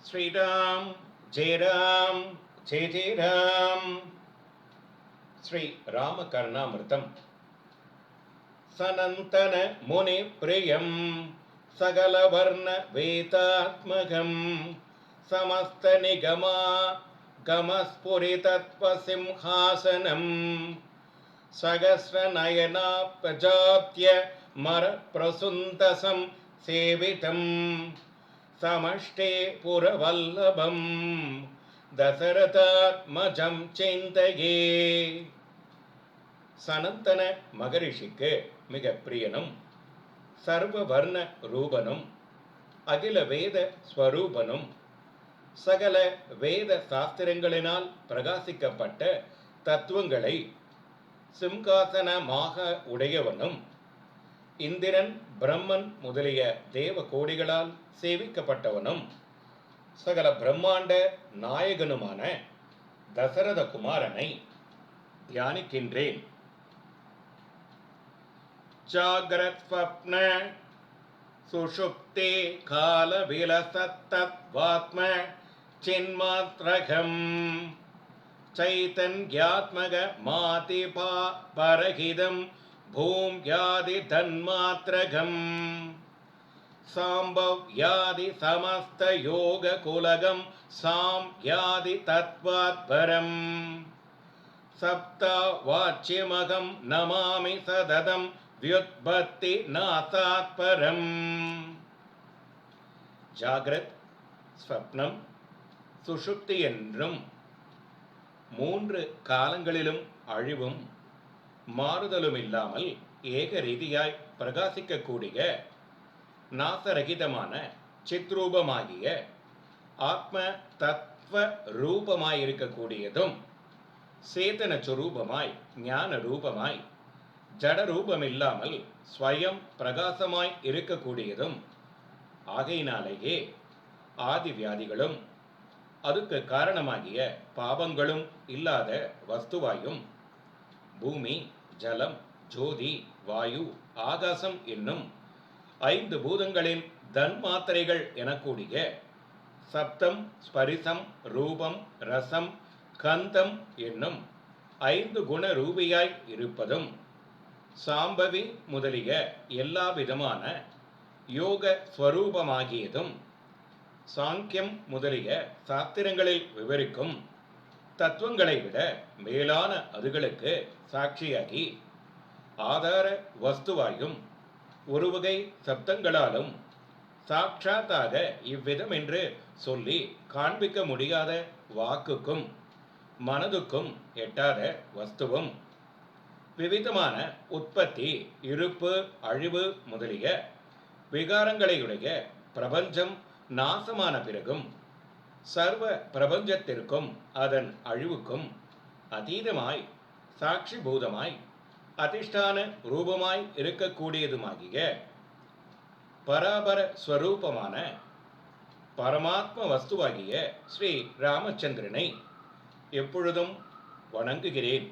ஸ்ரீராம் ஜெய ராம் ஜெய ஜெய ராம். ஸ்ரீ ராமகர்ணாமிர்தம். சனந்தன முனி பிரியம் சகலவர்ண வேதாத்மகம் சமஸ்த நிகமா கமஸ்புரிதத்வ சிம்ஹாசனம் சகஸ்ரநயனா பிரஜாத்ய மர பிரசுந்தசம் சேவிதம் சமஷ்டே புரவல்லபம் தசரதாத்மஜம் சிந்தையே. சனந்தன மகரிஷிக்கு மிக பிரியனும் சர்வவர்ண ரூபனும் அகில வேத ஸ்வரூபனும் சகல வேத சாஸ்திரங்களினால் பிரகாசிக்கப்பட்ட தத்துவங்களை சிம்காசனமாக உடையவனும் இந்திரன் பிரம்மன் முதலிய தேவ கோடிகளால் சேவிக்கப்பட்டவனும் சகல பிரம்மாண்ட நாயகனுமான தசரத குமாரனை தியானிக்கின்றேன். ஜாக்ரத் ஸ்வப்ன சுஷுப்தி கால விலசத்தத்வாத்ம சின்மாத்ரகம் சைதன்யாத்மக மாதிபா பரகிதம் பூம் யாதி தன்மாத்ரகம் சாம்பவ் யாதி சமஸ்த யோக குலகம் சாம் யாதி தத்வாத்பரம் சப்தா வாச்சியமகம் நமாமி சததம் வியுத்பத்தி நாசாத்பரம். ஜாகிரத், ஸ்வப்னம், சுஷுப்தி என்றும் மூன்று காலங்களிலும் அழிவும் மாறுதலும் இல்லாமல் ஏக ரீதியாய் பிரகாசிக்கக்கூடிய நாசரகிதமான சித்ரூபமாகிய ஆத்ம தத்துவ ரூபமாயிருக்கக்கூடியதும் சேதன சுரூபமாய் ஞான ரூபமாய் ஜட ரூபமில்லாமல் ஸ்வயம் பிரகாசமாய் இருக்கக்கூடியதும் ஆகையினாலேயே ஆதி வியாதிகளும் அதுக்கு காரணமாகிய பாவங்களும் இல்லாத வஸ்துவாயும் பூமி, ஜலம், ஜோதி, வாயு, ஆகாசம் என்னும் ஐந்து பூதங்களின் தன்மாத்திரைகள் எனக்கூடிய சப்தம், ஸ்பரிசம், ரூபம், ரசம், கந்தம் என்னும் ஐந்து குண ரூபியாய் இருப்பதும் சாம்பவி முதலிய எல்லா விதமான யோக ஸ்வரூபமாகியதும் சாங்கியம் முதலிய சாஸ்திரங்களில் விவரிக்கும் தத்துவங்களை விட மேலான அதுகளுக்கு சாட்சியாகி ஆதார வஸ்துவாயும் ஒரு வகை சப்தங்களாலும் சாட்சாத்தாக இவ்விதம் என்று சொல்லி காண்பிக்க முடியாத வாக்குக்கும் மனதுக்கும் எட்டாத வஸ்துவும் விவிதமான உற்பத்தி, இருப்பு, அழிவு முதலிய விகாரங்களையுடைய பிரபஞ்சம் நாசமான பிறகும் சர்வ பிரபஞ்சத்திற்கும் அதன் அழிவுக்கும் அதீதமாய் சாட்சிபூதமாய் அதிஷ்டான ரூபமாய் இருக்கக்கூடியதுமாகிய பராபர ஸ்வரூபமான பரமாத்ம வஸ்துவாகிய ஸ்ரீ ராமச்சந்திரனை எப்பொழுதும் வணங்குகிறேன்.